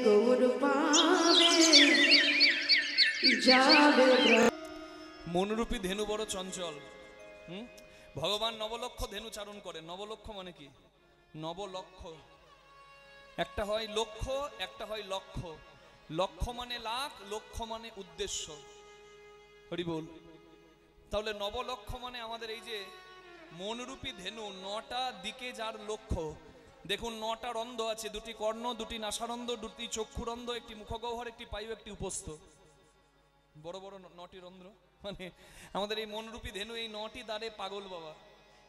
গৌর পাবে যাবে। মনরূপী ধেনু বড় চঞ্চল। ভগবান নবলক্ষ ধেনু চারণ করেন। নবলক্ষ মানে কি? নবলক্ষ, একটা হয় লক্ষ্য, একটা হয় লক্ষ্য। লক্ষ্য মানে লাখ, লক্ষ্য মানে উদ্দেশ্য। হরি বল। তাহলে নবলক্ষ মানে আমাদের এই যে মনরূপী ধেনু, নটা দিকে যার লক্ষ্য। দেখুন, নটা রন্ধ্র আছে, দুটি কর্ণ, দুটি নাসারন্ধ্র, দুটি চক্ষুরন্ধ্র, একটি মুখগহ্বর, একটি পায়ু, একটি উপস্থ। বড় বড় নটি রন্ধ্র। মানে আমাদের এই মনরূপী ধেনু এই নটি দ্বারে পাগল বাবা।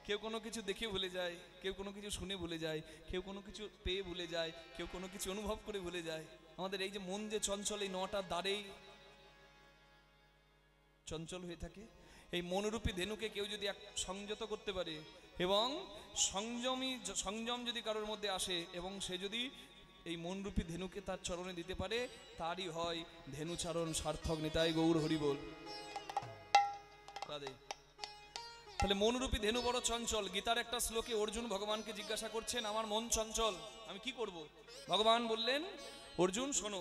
কেউ কোনো কিছু দেখে ভুলে যায়, কেউ কোনো কিছু শুনে ভুলে যায়, কেউ কোনো কিছু পেয়ে ভুলে যায়, কেউ কোনো কিছু অনুভব করে ভুলে যায়। আমাদের এই যে মন যে চঞ্চল, এই নটা দ্বারেই চঞ্চল হয়ে থাকে। এই মনরূপী ধেনুকে কেউ যদি সংযত করতে পারে এবং সংযম যদি কারোর মধ্যে আসে এবং সে যদি এই মনরূপী ধেনুকে তার চরণে দিতে পারে, তারই হয় ধেনুচারণ সার্থক। নিতাই গৌর হরি বল। রাধে। তাহলে মনরূপী ধেনু বড় চঞ্চল। গীতার একটা শ্লোকে অর্জুন ভগবানকে জিজ্ঞাসা করছেন, আমার মন চঞ্চল, আমি কি করব? ভগবান বললেন, অর্জুন শোনো,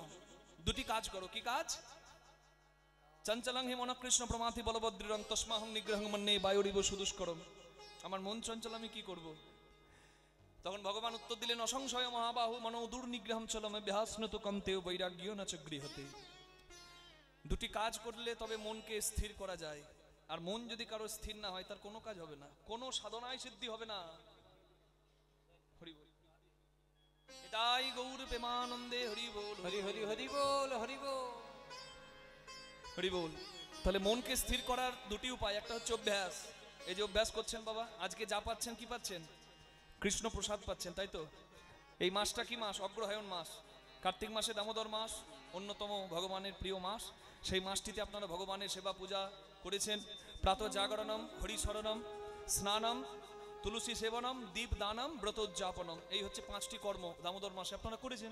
দুটি কাজ করো। কি কাজ? চঞ্চলং হি মন কৃষ্ণ প্রমাথি বলভদ্রং তস্মাহং নিগ্রহং মন্যে বায়ুরিব সুদুষ্করম। আমার মন চঞ্চল, আমি কি করব? তখন ভগবান উত্তর দিলেন, অসংশয় মহাবাহু মনো দুর্নিগ্রহম চলম অভ্যাসনত কন্তেও বৈরাগ্য ন চ গৃহতে। দুটি কাজ করলে তবে মনকে স্থির করা যায়। আর মন যদি কারো স্থির না হয়, তার কোনো কাজ হবে না, কোনো সাধনায় সিদ্ধি হবে না। হরি বল। এটাই গৌর প্রেমানন্দে হরি বল। হরি হরি হরি বল, হরি বল, হরি বল। তাহলে মনকে স্থির করার দুটি উপায়। একটা হচ্ছে অভ্যাস। এই যে অভ্যাস করছেন বাবা, আজকে যা পাচ্ছেন, কি পাচ্ছেন? কৃষ্ণ প্রসাদ পাচ্ছেন, তাই তো? এই মাসটা কি মাস? অগ্রহায়ণ মাস। কার্তিক মাসে দামোদর মাস, অন্যতম ভগবানের প্রিয় মাস। সেই মাসটিতে আপনারা ভগবানের সেবা পূজা করেছেন। প্রাত জাগরণম, হরিশরণম, স্নানম, তুলসী সেবনম, দীপ দানম, ব্রতোজ্জাপনম। এই হচ্ছে 5টি কর্ম দামোদর মাসে আপনারা করেছেন।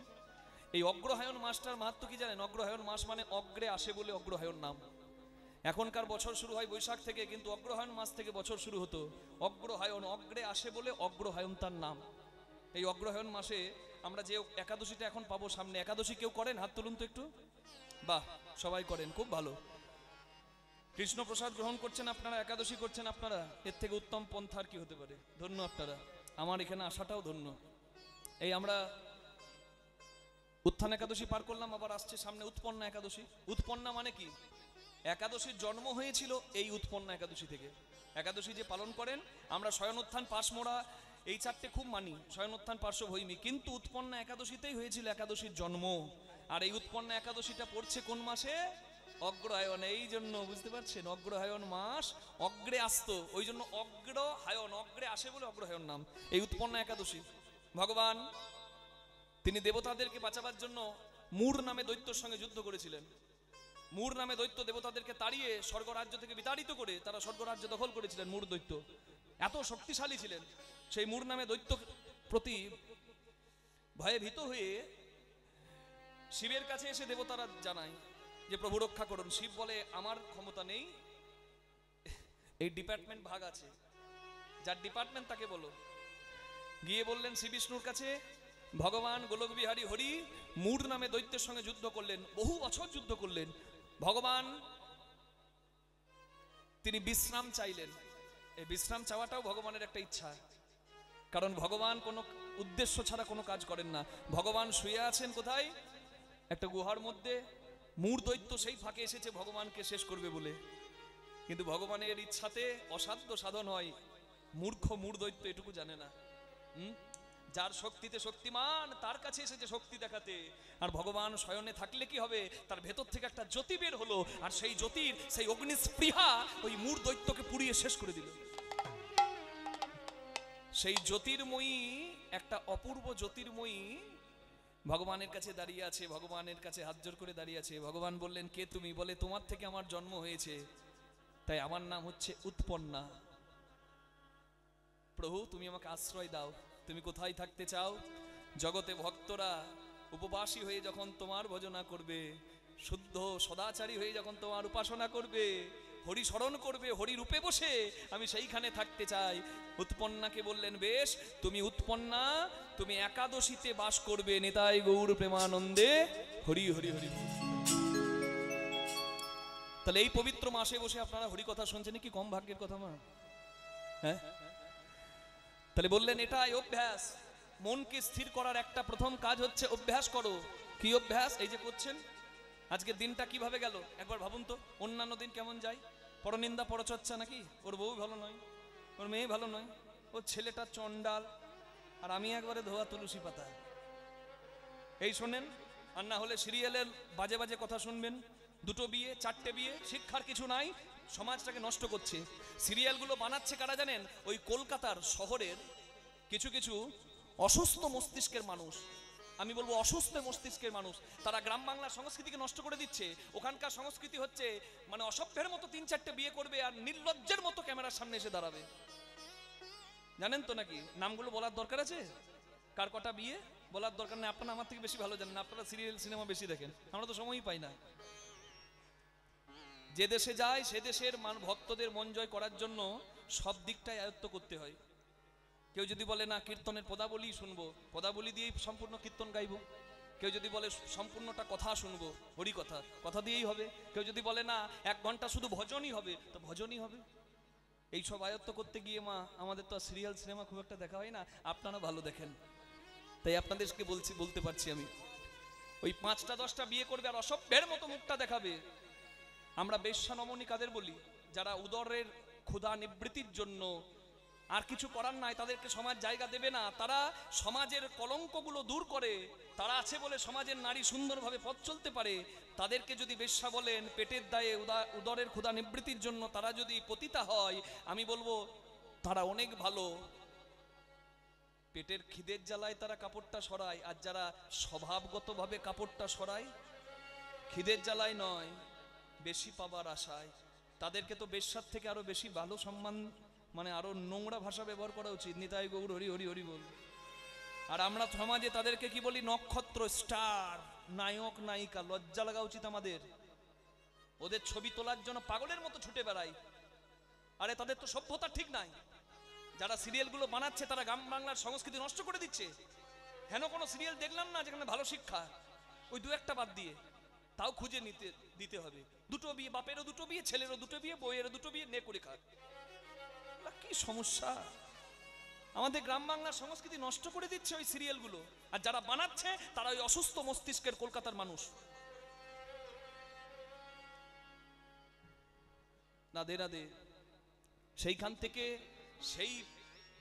এই অগ্রহায়ণ মাসটার মাহাত্ম্য কি জানেন? অগ্রহায়ণ মাস মানে অগ্রে আসে বলে অগ্রহায়ণ নাম। এখনকার বছর শুরু হয় বৈশাখ থেকে, কিন্তু অগ্রহায়ণ মাস থেকে বছর শুরু হতো। অগ্রহায়ণ, অগ্রে আসে বলে অগ্রহায়ণ তার নাম। এই অগ্রহায়ণ মাসে আমরা যে একাদশীটা এখন পাবো সামনে, একাদশী কেউ করেন? হাত তুলুন তো একটু। বাহ, সবাই করেন, খুব ভালো। কৃষ্ণ প্রসাদ গ্রহণ করছেন আপনারা, একাদশী করছেন আপনারা। এর থেকে উত্তম পন্থার কি হতে পারে? ধন্য আপনারা, আমার এখানে আসাটাও ধন্য। এই আমরা উত্থান একাদশী পার করলাম, আবার আসছে সামনে উৎপন্না একাদশী। উৎপন্না মানে কি? একাদশীর জন্ম হয়েছিল এই উৎপন্না একাদশী থেকে। একাদশী যে পালন করেন, আমরা শয়ন উত্থান পাশমোড়া এই 4টে খুব মানি, শয়ন উত্থান পার্শ্ব ভৈমী, কিন্তু উৎপন্না একাদশীতেই হয়েছিল একাদশীর জন্ম। আর এই উৎপন্না একাদশীটা পড়ছে কোন মাসে? অগ্রহায়ণ। এই জন্য বুঝতে পারছেন, অগ্রহায়ণ মাস, অগ্রে আসতো, ওই জন্য অগ্রহায়ণ, অগ্রে আসে বলে অগ্রহায়ণ নাম। এই উৎপন্না একাদশী ভগবান তিনি দেবতাদেরকে বাঁচাবার জন্য মূর নামে দৈত্যর সঙ্গে যুদ্ধ করেছিলেন। মূর নামে দৈত্য দেবতাদেরকে তাড়িয়ে স্বর্গরাজ্য থেকে বিতাড়িত করে তারা স্বর্গরাজ্য দখল করেছিলেন। মূর দৈত্য এত শক্তিশালী ছিলেন। সেই মূর নামে দৈত্য প্রতি ভয়ে ভীত হয়ে শিবের কাছে এসে দেবতারা জানায় যে প্রভু রক্ষা করুন। শিব বলে, আমার ক্ষমতা নেই, এই ডিপার্টমেন্ট ভাগ আছে, যার ডিপার্টমেন্ট তাকে বলো। গিয়ে বললেন শ্রী বিষ্ণুর কাছে, ভগবান গোলক বিহারী হরি মূর নামে দৈত্যের সঙ্গে যুদ্ধ করলেন, বহু বছর যুদ্ধ করলেন। ভগবান তিনি বিশ্রাম চাইলেন। এই বিশ্রাম চাওয়াটাও ভগবানের একটা ইচ্ছা, কারণ ভগবান কোনো উদ্দেশ্য ছাড়া কোনো কাজ করেন না। ভগবান শুয়ে আছেন কোথায়? একটা গুহার মধ্যে। মূর দৈত্য সেই ফাঁকে এসেছে ভগবানকে শেষ করবে বলে, কিন্তু ভগবানের ইচ্ছাতে অসাধ্য সাধন হয়। মূর্খ মূর দৈত্য এটুকু জানে না। যার শক্তিতে শক্তিমান তার কাছে এসেছে শক্তি দেখাতে। আর ভগবান শয়নে থাকলে কি হবে? তার ভেতর থেকে একটা জ্যোতি বের হলো, আর সেই জ্যোতির সেই অগ্নিস্পৃহা ওই মূর দৈত্যকে পুড়িয়ে শেষ করে দিল। সেই জ্যোতির্ময়ী, একটা অপূর্ব জ্যোতির্ময়ী ভগবানের কাছে দাঁড়িয়ে আছে, ভগবানের কাছে হাত জোর করে দাঁড়িয়ে আছে। ভগবান বললেন, কে তুমি? বলে, তোমার থেকে আমার জন্ম হয়েছে, তাই আমার নাম হচ্ছে উৎপন্না। প্রভু তুমি আমাকে আশ্রয় দাও, তুমি কোথায় থাকতে চাও? জগতে ভক্তরা উপবাসী হয়ে যখন তোমার ভজনা করবে, শুদ্ধ সদাচারী হয়ে যখন তোমার উপাসনা করবে, হরি স্মরণ করবে, হরি রূপে বসে আমি সেইখানে থাকতে চাই। উৎপন্নাকে বললেন, বেশ, তুমি উৎপন্না, তুমি একাদশীতে বাস করবে। নিতাই গৌর প্রেমানন্দে হরি হরি হরি। তাহলে এই পবিত্র মাসে বসে আপনারা হরি কথা শুনছেন, কি কম ভাগ্যের কথা মা? হ্যাঁ, তাহলে বললেন এটাই অভ্যাস। মনকে স্থির করার একটা প্রথম কাজ হচ্ছে অভ্যাস করো। কি অভ্যাস? এই যে করছেন। আজকের দিনটা কিভাবে গেল একবার ভাবুন তো। অন্যান্য দিন কেমন যায়? পরনিন্দা পরচর্চা নাকি? ওর বউ ভালো নয়, ওর মেয়ে ভালো নয়, ওর ছেলেটা চন্ডাল, আর আমি একবারে ধোয়া তুলসী পাতা। এই শোনেন, আর না হলে সিরিয়ালের বাজে বাজে কথা শুনবেন। দুটো বিয়ে, চারটে বিয়ে, শিক্ষার কিছু নাই, সমাজটাকে নষ্ট করছে। সিরিয়ালগুলো বানাচ্ছে কারা জানেন? ওই কলকাতার শহরের কিছু কিছু অসুস্থ মস্তিষ্কের মানুষ। আমি বলবো অসুস্থ মস্তিষ্কের মানুষ। তারা গ্রাম বাংলার সংস্কৃতিকে নষ্ট করে দিচ্ছে। ওখানকার সংস্কৃতি হচ্ছে মানে অসভ্যের মতো 3-4টে বিয়ে করবে আর নির্লজ্জের মতো ক্যামেরার সামনে এসে দাঁড়াবে। জানেন তো নাকি? নামগুলো বলার দরকার আছে? কার কটা বিয়ে বলার দরকার নেই। আপনারা আমার থেকে বেশি ভালো জানেন, আপনারা সিরিয়াল সিনেমা বেশি দেখেন, আমরা তো সময়ই পাই না। যে দেশে যায় সে দেশের ভক্তদের মন জয় করার জন্য সব দিকটাই আয়ত্ত করতে হয়। কেউ যদি বলে না কীর্তনের পদাবলী শুনবো, পদাবলী দিয়েই সম্পূর্ণ কীর্তন গাইবো। কেউ যদি বলে সম্পূর্ণটা কথা শুনবো, হরি কথা, কথা দিয়েই হবে। কেউ যদি বলে না 1 ঘন্টা শুধু ভজনই হবে, তো ভজনই হবে। এই সব আয়ত্ত করতে গিয়ে মা আমাদের তো সিরিয়াল সিনেমা খুব একটা দেখা হয় না, আপনারা ভালো দেখেন, তাই আপনাদেরকে বলতে পারছি আমি। ওই 5টা 10টা বিয়ে করবে আর অসভ্যের মতো মুখটা দেখাবে। আমরা বেশ্যা নমনী কাদের বলি? যারা উদরের ক্ষুধা নিবৃত্তির জন্য আর কিছু করার নাই, তাদেরকে সমাজ জায়গা দেবে না। তারা সমাজের কলঙ্কগুলো দূর করে, তারা আছে বলে সমাজের নারী সুন্দরভাবে পথ চলতে পারে। তাদেরকে যদি বেশ্যা বলেন, পেটের দায়ে উদরের ক্ষুধা নিবৃত্তির জন্য তারা যদি পতিতা হয়, আমি বলবো তারা অনেক ভালো। পেটের খিদের জ্বালায় তারা কাপড়টা সরায়, আর যারা স্বভাবগতভাবে কাপড়টা সরায় খিদের জ্বালায় নয়, বেশি পাবার আশায়, তাদেরকে তো বেশ্যার থেকে আরো বেশি ভালো সম্মান, মানে আরো নোংরা ভাষা ব্যবহার করা উচিত। নিতাই গৌর হরি হরি হরি বল। আর আমরা সমাজে তাদেরকে কি বলি? নক্ষত্র, স্টার, নায়ক নায়িকা। লজ্জা লাগা উচিত আমাদের। ওদের ছবি তোলার জন্য পাগলের মতো ছুটে বেড়াই। আরে তাদের তো সভ্যতা ঠিক নাই। যারা সিরিয়ালগুলো বানাচ্ছে তারা গ্রাম বাংলার সংস্কৃতি নষ্ট করে দিচ্ছে। হেন কোনো সিরিয়াল দেখলাম না যেখানে ভালো শিক্ষা, ওই 2-1টা বাদ দিয়ে, তাও খুঁজে দিতে হবে। 2টো বিয়ে, বাপেরও 2টো বিয়ে, ছেলেরও 2টো বিয়ে, বইয়েরও 2টো বিয়ে, নে করে খাক। কি সমস্যা! আমাদের গ্রাম বাংলার সংস্কৃতি নষ্ট করে দিচ্ছে ওই সিরিয়ালগুলো। আর যারা বানাচ্ছে তারা ওই অসুস্থ মস্তিষ্কের কলকাতার মানুষ। রাধে রাধে। সেইখান থেকে, সেই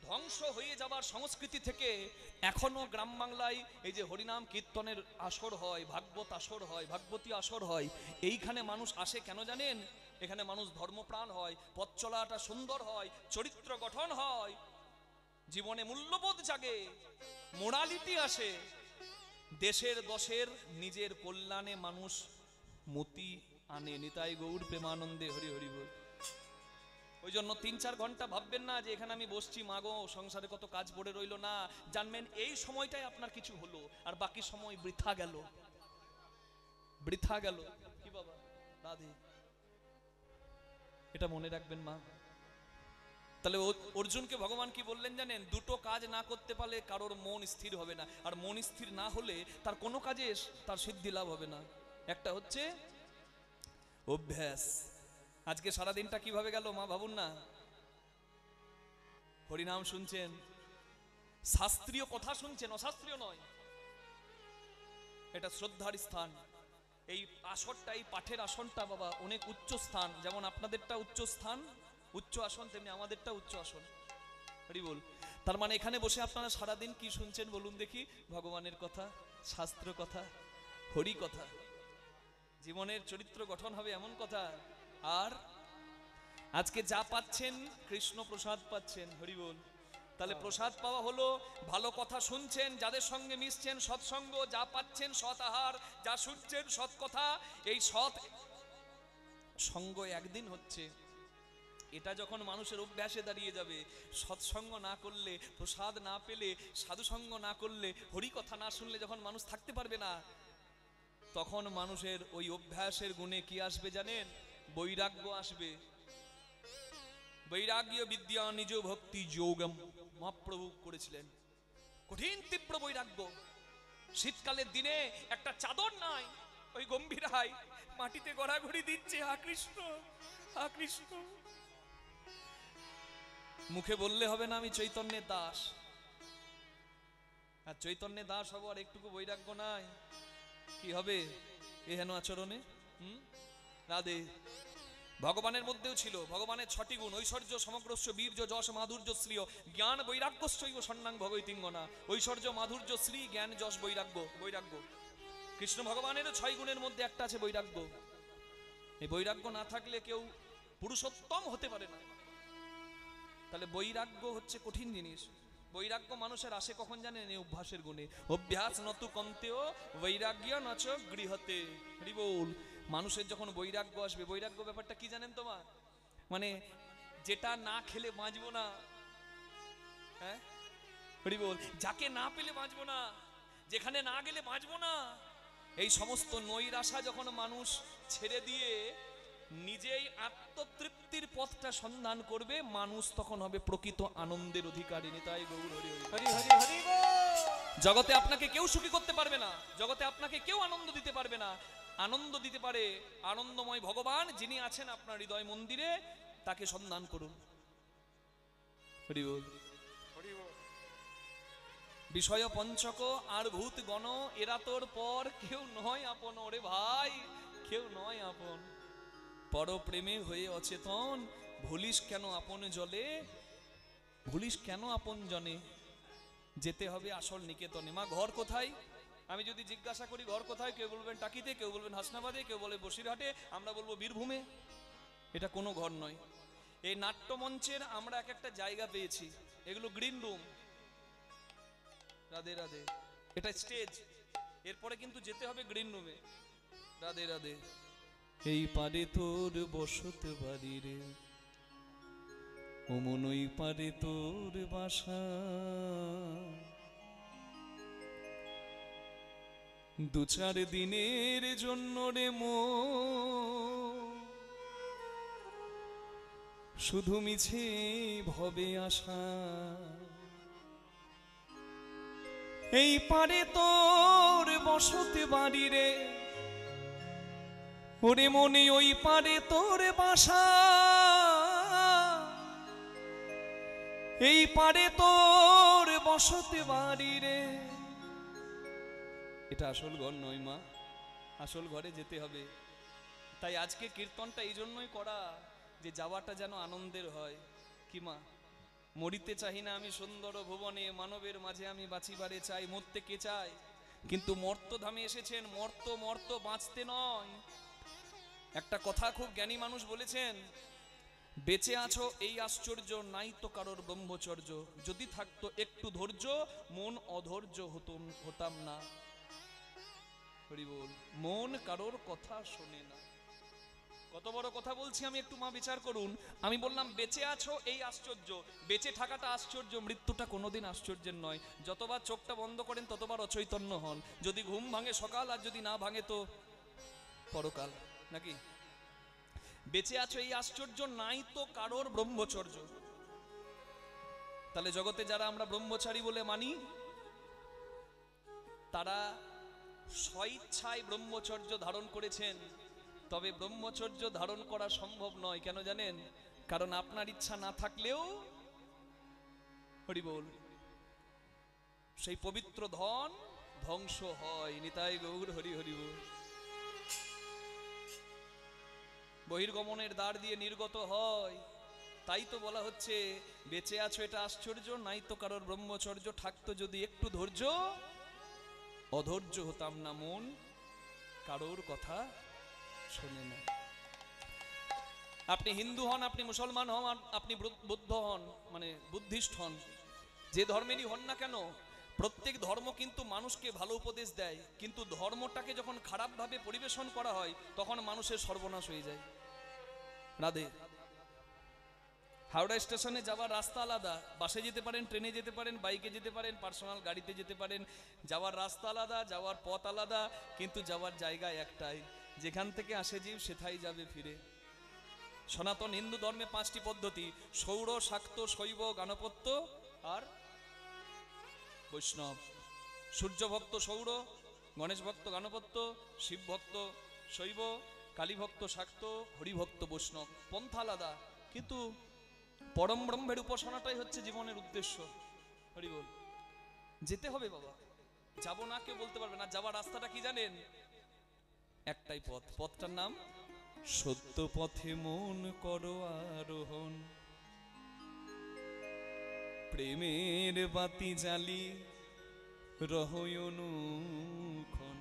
ধ্বংস হয়ে যাবার সংস্কৃতি থেকে এখনো গ্রাম বাংলায় এই যে হরিনাম কীর্তনের আসর হয়, ভাগবত আসর হয়, ভাগবতী আসর হয়, এইখানে মানুষ আসে কেন জানেন? এখানে মানুষ ধর্মপ্রাণ হয়, পথ চলাটা সুন্দর হয়, চরিত্র গঠন হয়, জীবনে মূল্যবোধ জাগে, মোরালিটি আসে, দেশের দশের নিজের কল্যাণে মানুষ মতি আনে। নিতাই গৌর প্রেমানন্দে হরি হরি বল। ওই জন্য 3-4 ঘন্টা ভাববেন না যে এখানে আমি বসছি, মাগো সংসারে কত কাজ পড়ে রইল। না, জানবেন এই সময়টাই আপনার কিছু হলো, আর বাকি সময় বৃথা গেল, বৃথা গেল। কি বাবা রাধে, এটা মনে রাখবেন মা। তাহলে অর্জুনকে ভগবান কি বললেন জানেন? 2টো কাজ না করতে পারলে কারোর মন স্থির হবে না, আর মন স্থির না হলে তার কোনো কাজে তার সিদ্ধি লাভ হবে না। একটা হচ্ছে অভ্যাস। আজকে সারা দিনটা কিভাবে গেল মা ভাবুন না। হরিনাম শুনছেন, শাস্ত্রীয় কথা শুনছেন, অশাস্ত্রীয় নয়, এটা শ্রদ্ধার স্থান। এই আসনটা, এই পাঠের আসনটা বাবা অনেক উচ্চ স্থান। যেমন আপনাদেরটা উচ্চ স্থান, উচ্চ আসন, তেমনি আমাদেরটা উচ্চ আসন। হরি বল। তার মানে এখানে বসে আপনারা সারাদিন কি শুনছেন বলুন দেখি? ভগবানের কথা, শাস্ত্র কথা, হরি কথা, জীবনের চরিত্র গঠন হবে এমন কথা। আর আজকে যা পাচ্ছেন কৃষ্ণ প্রসাদ পাচ্ছেন। হরি বল। তাহলে প্রসাদ পাওয়া হলো ভালো কথা শুনছেন, যাদের সঙ্গে মিশছেন সৎসঙ্গ, যা পাচ্ছেন সৎ আহার, যা শুনছেন সৎ কথা। এই সৎ সঙ্গ একদিন হচ্ছে, এটা যখন মানুষের অভ্যাসে দাঁড়িয়ে যাবে, সৎসঙ্গ না করলে, প্রসাদ না পেলে, সাধুসঙ্গ না করলে, হরি কথা না শুনলে যখন মানুষ থাকতে পারবে না, তখন মানুষের ওই অভ্যাসের গুণে কি আসবে জানেন? বৈরাগ্য আসবে। বৈরাগ্য বিদ্যা নিজ ভক্তি যোগম মহাপ্রভু করেছিলেন। কঠিন তীব্র বৈরাগ্য। শীতকালের দিনে একটা চাদর নাই, ওই গম্ভীরাই মাটিতে গড়াগড়ি দিচ্ছে, হা কৃষ্ণ হা কৃষ্ণ। মুখে বললে হবে না আমি চৈতন্যের দাস, আর চৈতন্যের দাস হবো আর একটুকু বৈরাগ্য নাই, কি হবে এহেন আচরণে? রাধে। ভগবানের মধ্যেও ছিল, ভগবানের 6টি গুণ, ঐশ্বর্য সমগ্রস্য বীর্য যশ মাধুর্য শ্রীয় জ্ঞান বৈরাগ্যস্যৈব সন্ন্যাং ভগৈতিঙ্গনা। ঐশ্বর্য মাধুর্য শ্রী জ্ঞান যশ বৈরাগ্য। বৈরাগ্য কৃষ্ণ ভগবানেরও 6 গুণের মধ্যে একটা আছে বৈরাগ্য। এই বৈরাগ্য না থাকলে কেউ পুরুষোত্তম হতে পারে না। তাহলে বৈরাগ্য হচ্ছে কঠিন জিনিস। বৈরাগ্য মানুষের আসে কখন জানেন? এই অভ্যাসের গুণে। অভ্যাস নতু কন্তেও বৈরাগ্য নচ গৃহতে। হরি বল। মানুষের যখন বৈরাগ্য আসবে, বৈরাগ্য ব্যাপারটা কি জানেন তোমার? মানে যেটা না খেলে বাঁচবো না, হ্যাঁ হরি বল, যাকে না পেলে বাঁচবো না, যেখানে না গেলে বাঁচবো না, এই সমস্ত নৈরাশা যখন মানুষ ছেড়ে দিয়ে নিজেই আত্মতৃপ্তির পথটা সন্ধান করবে, মানুষ তখন হবে প্রকৃত আনন্দের অধিকারী। নিতাই গৌর হরি হরি হরি হরি বল। জগতে আপনাকে কেউ সুখী করতে পারবে না, জগতে আপনাকে কেউ আনন্দ দিতে পারবে না। আনন্দ দিতে পারে আনন্দময় ভগবান, যিনি আছেন আপনার হৃদয় মন্দিরে, তাকে সন্ধান করুন। হরি বল হরি বল। বিষয় পঞ্চক আর ভূত গণ এরা তোর পর কেউ নয় আপন। ওরে ভাই, কেউ নয় আপন। পর প্রেমে হয়ে অচেতন, ভুলিস কেন আপন জলে, ভুলিস কেন আপন জনে। যেতে হবে আসল নিকেতনে। মা ঘর কোথায়? আমি যদি জিজ্ঞাসা করি ঘর কোথায়, কেউ বলবেন টাকিতে, কেউ বলবেন হাসনাবাদে, কেউ বলে বসিরহাটে, আমরা বলবো বীরভূমে। এটা কোনো ঘর নয়। এই নাট্যমঞ্চের আমরা এক একটা জায়গা পেয়েছি, এগুলো গ্রিন রুম। রাধে রাধে। এটা স্টেজ, এরপরে কিন্তু যেতে হবে গ্রিন রুমে। রাধে রাধে। এই পারে তোর বসত বাড়ি রে, ওমন ওই পারে তোর বাসা, দু চার দিনের জন্য রে শুধু মিছে ভবে আসা। এই পারে তোর বসত বাড়ি রে, ওরে মনে ওই পারে তোর বাসা, এই পারে তোর বসত বাড়ি রে। এটা আসল ঘর নয় মা, আসল ঘরে যেতে হবে। তাই আজকে কীর্তনটা এই জন্যই করা, যে যাওয়াটা যেন আনন্দের হয়। কি মা? মরিতে চাহি না আমি সুন্দর ভুবনে, মানবের মাঝে আমি বাঁচিবারে চাই। মরতে কে চায়? কিন্তু মর্তধামে এসেছেন, মর্ত বাঁচতে নয়। একটা কথা খুব জ্ঞানী মানুষ বলেছেন, বেঁচে আছো এই আশ্চর্য, নাই তো কারোর ব্রহ্মচর্য। যদি থাকতো একটু ধৈর্য, মন অধৈর্য হতাম না। হরি বল। মন কারোর কথা শোনে না। কত বড় কথা বলছি আমি, একটু মা বিচার করুন। আমি বললাম বেঁচে আছো এই আশ্চর্য, বেঁচে থাকাটা আশ্চর্য, মৃত্যুটা কোনোদিন আশ্চর্যের নয়। যতবার চোখটা বন্ধ করেন ততবার অচৈতন্য হন। যদি ঘুম ভাঙে সকাল, আর যদি না ভাঙে তো পরকাল, নাকি? বেঁচে আছো এই আশ্চর্য, নাই তো কারোর ব্রহ্মচর্য। তাহলে জগতে যারা আমরা ব্রহ্মচারী বলে মানি, তারা স্বইচ্ছায় ব্রহ্মচর্য ধারণ করেছেন। তবে ব্রহ্মচর্য ধারণ করা সম্ভব নয়, কেন জানেন? কারণ আপনার ইচ্ছা না থাকলেও, হরি বল, সেই পবিত্র ধন ধ্বংস হয়। নিতাই গৌর হরি হরি বল। বহির্গমনের দ্বার দিয়ে নির্গত হয়। তাই তো বলা হচ্ছে বেঁচে আছো এটা আশ্চর্য, নাই তো কারোর ব্রহ্মচর্য। থাকতো যদি একটু ধৈর্য, অধৈর্য হতাম না, মন কারোর কথা শোনে না। আপনি হিন্দু হন, আপনি মুসলমান হন, আপনি বৌদ্ধ হন, মানে বুদ্ধিস্ট হন, যে ধর্মেরই হন না কেন, প্রত্যেক ধর্ম কিন্তু মানুষকে ভালো উপদেশ দেয়। কিন্তু ধর্মটাকে যখন খারাপভাবে পরিবেশন করা হয়, তখন মানুষের সর্বনাশ হয়ে যায়। রাধে। হাওড়া স্টেশনে যাওয়ার রাস্তা আলাদা, বাসে যেতে পারেন, ট্রেনে যেতে পারেন, বাইকে যেতে পারেন, পার্সোনাল গাড়িতে যেতে পারেন। যাওয়ার রাস্তা আলাদা, যাওয়ার পথ আলাদা, কিন্তু যাওয়ার জায়গা একটাই। যেখান থেকে আসে জীব সেথাই যাবে ফিরে। সনাতন হিন্দু ধর্মে 5টি পদ্ধতি: সৌর, শাক্ত, শৈব, গাণপত্য আর বৈষ্ণব। সূর্য ভক্ত সৌর, গণেশ ভক্ত গাণপত্য, শিব ভক্ত শৈব, কালী ভক্ত শাক্ত, হরিভক্ত বৈষ্ণব। পন্থা আলাদা, কিন্তু পরম ব্রহ্মের উপাসনাটাই হচ্ছে জীবনের উদ্দেশ্য। হরি বল। যেতে হবে বাবা, যাব না কেউ বলতে পারবে না। যাবার রাস্তাটা কি জানেন? একটাই পথ, পথটার নাম সত্য পথে মন করো আরোহণ, প্রেমের বাতি জ্বালি রহয় অনুক্ষণ।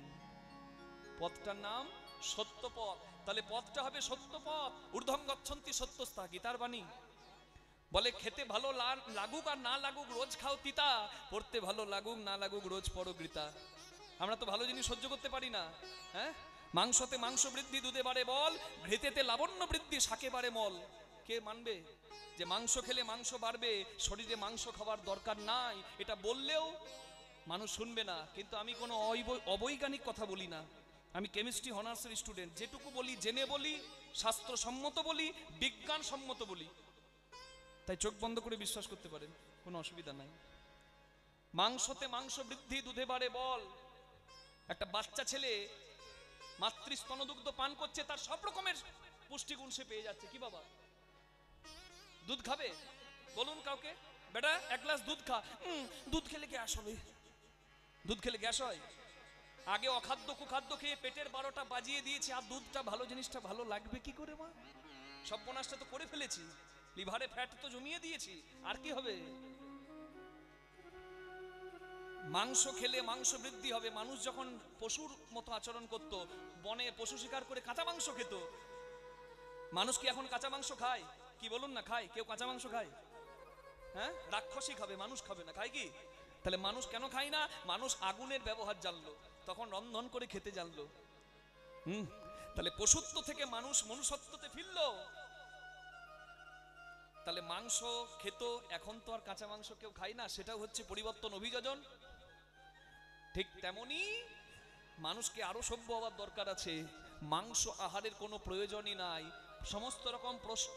পথটার নাম সত্য পথ। তাহলে পথটা হবে সত্য পথ। ঊর্ধ্বং গচ্ছন্তি সত্যস্তা, গীতার বাণী বলে খেতে ভালো লাগুক আর না লাগুক রোজ খাও তিতা, পড়তে ভালো লাগুক না লাগুক রোজ পড়ো গীতা। আমরা তো ভালো জিনিস সহ্য করতে পারি না। হ্যাঁ, মাংসতে মাংস বৃদ্ধি, দুধে বাড়ে বল, ঘৃতেতে লাবণ্য বৃদ্ধি, শাকে বাড়ে মল। কে মানবে যে মাংস খেলে মাংস বাড়বে? শরীরে মাংস খাবার দরকার নাই, এটা বললেও মানুষ শুনবে না। কিন্তু আমি কোনো অবৈজ্ঞানিক কথা বলি না। আমি কেমিস্ট্রি অনার্সের স্টুডেন্ট। যেটুকু বলি জেনে বলি, শাস্ত্রসম্মত বলি, বিজ্ঞানসম্মত বলি। তাই চোখ বন্ধ করে বিশ্বাস করতে পারেন, কোনো অসুবিধা নাই। মাংসতে মাংস বৃদ্ধি, দুধে বাড়ে বল। একটা বাচ্চা ছেলে মাতৃস্তনদুগ্ধ পান করছে, তার সব রকমের পুষ্টিগুণ সে পেয়ে যাচ্ছে। কি বাবা, দুধ খাবে? বলুন কাউকে, বেটা এক গ্লাস দুধ খা। দুধ খেলে গ্যাস হবে। দুধ খেলে গ্যাস হয়? আগে অখাদ্য কুখাদ্য খেয়ে পেটের 12টা বাজিয়ে দিয়েছে, আর দুধটা ভালো জিনিসটা ভালো লাগবে কি করে মা? সর্বনাশটা তো করে ফেলেছি, লিভারে ফ্যাট তো জমিয়ে দিয়েছি, আর কি হবে? মাংস খেলে মাংস বৃদ্ধি হবে। মানুষ যখন পশুর মতো আচরণ করত, বনে পশু শিকার করে কাঁচা মাংস খেত, মানুষ কি এখন কাঁচা মাংস খায়? কি বলুন না, খায় কেউ কাঁচা মাংস খায়? হ্যাঁ, রাক্ষসী খাবে, মানুষ খাবে না। খায় কি? তাহলে মানুষ কেন খায় না? মানুষ আগুনের ব্যবহার জানলো, তখন রন্ধন করে খেতে জানলো। তাহলে পশুত্ব থেকে মানুষ মনুষ্যত্বতে ফিরলো। তাহলে মাংস খেত, এখন তো আর কাঁচা মাংস কেউ খায় না, সেটাও হচ্ছে পরিবর্তন, অভিযোজন। ঠিক তেমনি মানুষকে আরো সভ্য হওয়ার দরকার আছে। মাংস আহারের কোনো প্রয়োজনই নাই, সমস্ত রকম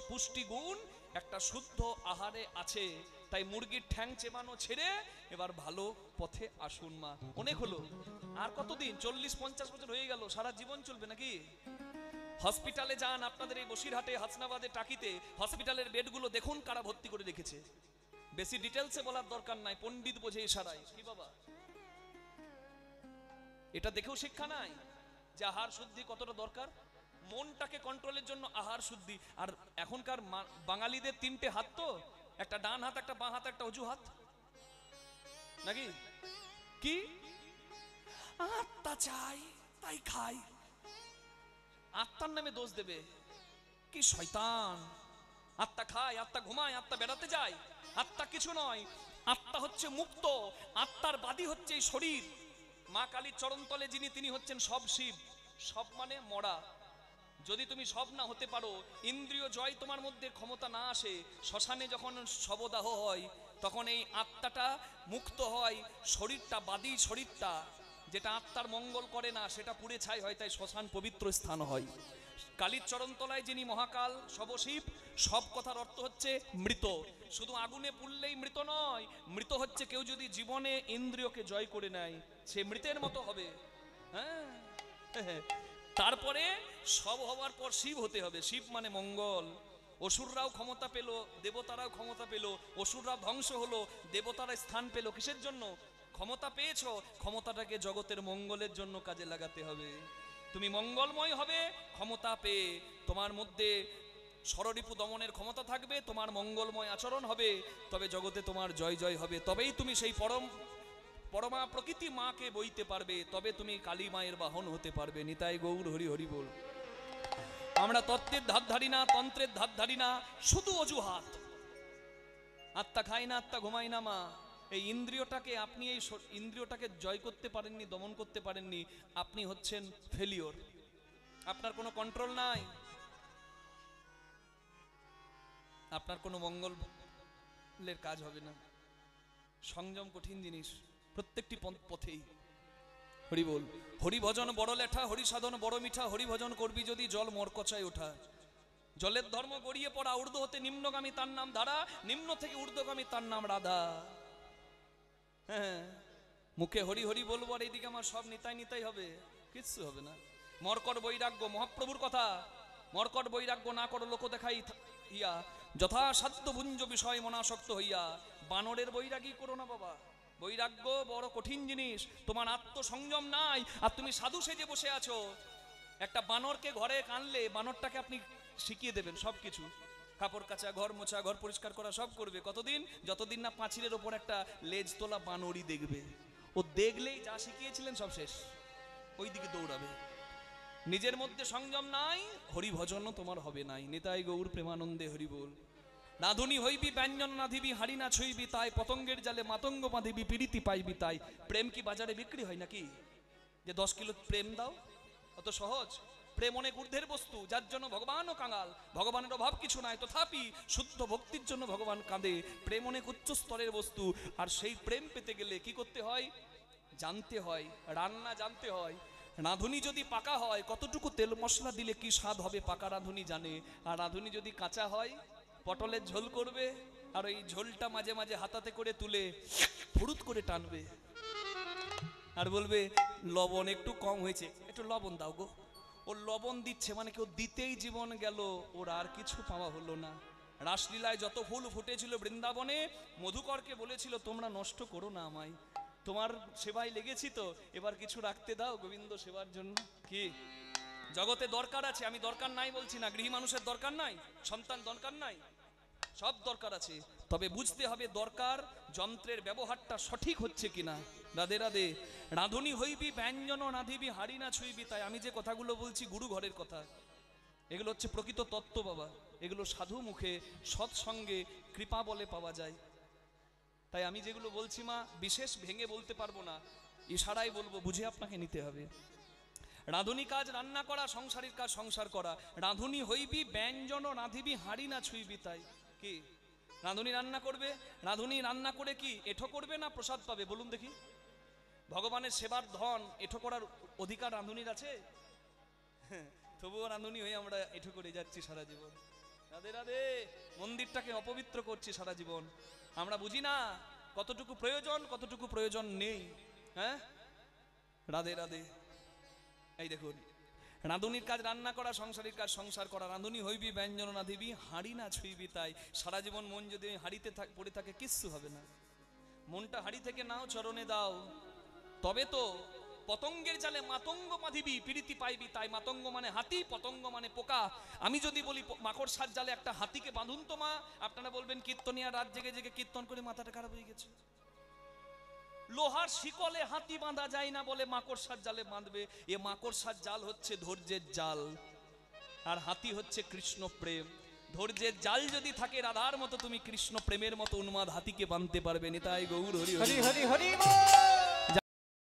পুষ্টিগুণ একটা শুদ্ধ আহারে আছে। তাই মুরগির ঠ্যাং চেবানো ছেড়ে এবার ভালো পথে আসুন মা। অনেক হলো, আর কতদিন? 40-50 বছর হয়ে গেল, সারা জীবন চলবে নাকি? হসপিটালে যান, আপনাদের এই বসিরহাটে, হাসনাবাদে, টাকিতে হসপিটালের বেডগুলো দেখুন কারা ভর্তি করে রেখেছে। বেশি ডিটেলসে বলার দরকার নাই, পণ্ডিত বোঝে ইশারায়। কি বাবা, এটা দেখেও শিক্ষা নাই যে আহার শুদ্ধি কতটা দরকার? মনটাকে কন্ট্রোলের জন্য আহার শুদ্ধি। আর এখনকার বাঙালিদের 3টে হাত, তো একটা ডান হাত, একটা বাঁ হাত, একটা অজু হাত, নাকি? কি আত্মা চাই তাই খাই, আত্মার নামে দোষ দেবে? কি শয়তান! আত্মা খায়, আত্মা ঘুমায়, আত্মা বেড়াতে যায়। আত্মা কিছু নয়, আত্মা হচ্ছে মুক্ত। আত্মার বাদী হচ্ছে এই শরীর। মা কালীর চরণতলে যিনি, তিনি হচ্ছেন সব শিব। সব মানে মরা। যদি তুমি সব না হতে পারো, ইন্দ্রিয় জয় তোমার মধ্যে ক্ষমতা না আসে, শ্মশানে যখন শবদাহ হয় তখন এই আত্মাটা মুক্ত হয়। শরীরটা, বাদী শরীরটা যেটা আত্মার মঙ্গল করে না, সেটা পুড়ে ছাই হয়। তাই শ্মশান পবিত্র স্থান হয়। কালীর চরণতলায় যিনি মহাকাল সবশিব, সব কথার অর্থ হচ্ছে মৃত। শুধু আগুনে পুড়লেই মৃত নয়, মৃত হচ্ছে কেউ যদি জীবনে ইন্দ্রিয়কে জয় করে নেয়, সে মৃতের মতো হবে। হ্যাঁ, তারপরে সব হওয়ার পর শিব হতে হবে। শিব মানে মঙ্গল। অসুররাও ক্ষমতা পেল, দেবতারাও ক্ষমতা পেল। অসুররা ধ্বংস হলো, দেবতারা স্থান পেল। কিসের জন্য? ক্ষমতা পেয়েছো, ক্ষমতাটাকে জগতের মঙ্গলের জন্য কাজে লাগাতে হবে। তুমি মঙ্গলময় হবে ক্ষমতা পেয়ে, তোমার মধ্যে ষড়রিপু দমনের ক্ষমতা থাকবে, তোমার মঙ্গলময় আচরণ হবে, তবে জগতে তোমার জয় জয় হবে। তবেই তুমি সেই পরমা প্রকৃতি মাকে বইতে পারবে, তবে তুমি কালী মায়ের বাহন হতে পারবে। নিতাই গৌর হরি হরি বল। আমরা তত্ত্বের ধার ধারি না, তন্ত্রের ধার ধারি না, শুধু অজুহাত। আত্মা খায় না, আত্মা ঘুমায় না মা। এই ইন্দ্রিয়টাকে আপনি, এই ইন্দ্রিয়টাকে জয় করতে পারেননি, দমন করতে পারেননি, আপনি হচ্ছেন ফেলিওর। আপনার কোনো কন্ট্রোল নাই, আপনার কোনো মঙ্গলের কাজ হবে না। সংযম কঠিন জিনিস, প্রত্যেকটি পথেই। হরি বল। হরি ভজন বড় লেঠা, হরি সাধন বড় মিঠা, হরি ভজন করবি যদি জল মরকচায় ওঠা। জলের ধর্ম গড়িয়ে পড়া, ঊর্ধ্ব হতে নিম্নগামী তার নাম ধারা, নিম্ন থেকে ঊর্ধ্বগামী তার নাম রাধা। হ্যাঁ, মুখে হরি হরি বলবো আর এইদিকে আমার সব নিতাই নিতাই হবে, কিচ্ছু হবে না। মর্কট বৈরাগ্য, মহাপ্রভুর কথা, মর্কট বৈরাগ্য না করো লোক দেখাই ইয়া, যথাসাধ্য ভুঞ্জ বিষয় মনাসক্ত হইয়া। বানরের বৈরাগী করো না বাবা, বৈরাগ্য বড় কঠিন জিনিস। তোমার আত্মসংযম নাই আর তুমি সাধু সেজে বসে আছো। একটা বানরকে ঘরে আনলে বানরটাকে আপনি শিখিয়ে দেবেন সব কিছু, কাপড় কাচা, ঘর মোছা, ঘর পরিষ্কার করা সব করবে। কতদিন? যতদিন না পাঁচিলের ওপর একটা লেজ তোলা বানরই দেখবে। ও দেখলেই যা শিখিয়েছিলেন সব শেষ, ওই দিকে দৌড়াবে। নিজের মধ্যে সংযম নাই, হরি ভজনও তোমার হবে নাই। নিতাই গৌর প্রেমানন্দে হরি বল। রাধুনি হইবি ব্যঞ্জন নাধিবি, হাড়ি না ছইবি তাই, পতঙ্গের জালে মাতঙ্গ বাঁধিবি, পীড়িতি পাইবি তাই। প্রেম কি বাজারে বিক্রি হয় নাকি? যে 10 কিলো প্রেম দাও, অত সহজ? প্রেম অনেক ঊর্ধ্বের বস্তু, যার জন্য ভগবানও কাঙাল। ভগবানের অভাব কিছু নাই, তথাপি শুদ্ধ ভক্তির জন্য ভগবান কাঁদে। প্রেম অনেক উচ্চ স্তরের বস্তু, আর সেই প্রেম পেতে গেলে কি করতে হয়? জানতে হয়, রান্না জানতে হয়। রাঁধুনি যদি পাকা হয়, কতটুকু তেল মশলা দিলে কি স্বাদ হবে পাকা রাঁধুনি জানে। আর রাঁধুনি যদি কাঁচা হয়, পটলের ঝোল করবে আর ওই ঝোলটা মাঝে মাঝে হাতাতে করে তুলে ফুরুত করে টানবে আর বলবে লবণ একটু কম হয়েছে, একটু লবণ দাও গো। ও লবণ দিচ্ছে মানে কেউ দিতেই জীবন গেল, ওর আর কিছু পাওয়া হলো না। রাসলীলায় যত ফুল ফুটেছিল বৃন্দাবনে, মধুকরকে বলেছিল তোমরা নষ্ট করো না আমায়, তোমার সেবায় লেগেছি তো, এবার কিছু রাখতে দাও গোবিন্দ সেবার জন্য। কি জগতে দরকার আছে, আমি দরকার নাই বলছি না। গৃহী মানুষের দরকার নাই, সন্তান দরকার নাই, সব দরকার আছে। তবে বুঝতে হবে দরকার যন্ত্রের ব্যবহারটা সঠিক হচ্ছে কিনা। রাধে রাধে। রাঁধুনি হইবি ব্যঞ্জন রাঁধিবি, হাড়ি না ছুঁইবি তাই। আমি যে কথাগুলো বলছি গুরু ঘরের কথা, এগুলো হচ্ছে প্রকৃত তত্ত্ব বাবা। এগুলো সাধু মুখে সৎসঙ্গে কৃপা বলে পাওয়া যায়। তাই আমি যেগুলো বলছি মা, বিশেষ ভেঙে বলতে পারবো না, ইশারায় বলবো, বুঝে আপনাকে নিতে হবে। রাঁধুনি কাজ রান্না করা, সংসারের কাজ সংসার করা। রাঁধুনি হইবি ব্যঞ্জন রাঁধিবি, হাড়ি না ছুঁইবি তাই। কি রাঁধুনি রান্না করবে? রাঁধুনি রান্না করে কি এঠো করবে না প্রসাদ পাবে? বলুন দেখি। ভগবানের সেবার ধন এঠো করার অধিকার রাঁধুনির আছে? তবুও রাঁধুনি হয়ে আমরা এঠো করে যাচ্ছি সারা জীবন। রাধে রাধে। মন্দিরটাকে অপবিত্র করছি সারা জীবন। আমরা বুঝি না কতটুকু প্রয়োজন, কতটুকু প্রয়োজন নেই। হ্যাঁ, রাধে রাধে। এই দেখুন, রাঁধুনির কাজ রান্না করা, সংসারের কাজ সংসার করা। রাঁধুনি হইবি ব্যঞ্জন রাঁধিবি, হাড়ি না ছুঁইবি তাই। সারা জীবন মন যদি হাড়িতে পড়ে থাকে কিচ্ছু হবে না। মনটা হাড়ি থেকে নাও, চরণে দাও, তবে তো পতঙ্গের জালে মাতঙ্গ বাঁধিবি, পীড়িতি পাইবি তাই। মাতঙ্গ মানে হাতি, পতঙ্গ মানে পোকা। আমি যদি বলি মাকড়সার জালে একটা হাতিকে বাঁধুন তো মা, আপনারা বলবেন কীর্তনিয়া রাত জেগে জেগে কীর্তন করে মাথাটা খারাপ হয়ে গেছে। লোহার শিকলে হাতি বাঁধা যায় না বলে মাকড়সার জালে বাঁধবে। এ মাকড়সার জাল হচ্ছে ধৈর্যের জাল, আর হাতি হচ্ছে কৃষ্ণ প্রেম। ধৈর্যের জাল যদি থাকে রাধার মতো, তুমি কৃষ্ণ প্রেমের মতো উন্মাদ হাতিকে বাঁধতে পারবে। নিতাই গৌর হরি হরি হরি হরি।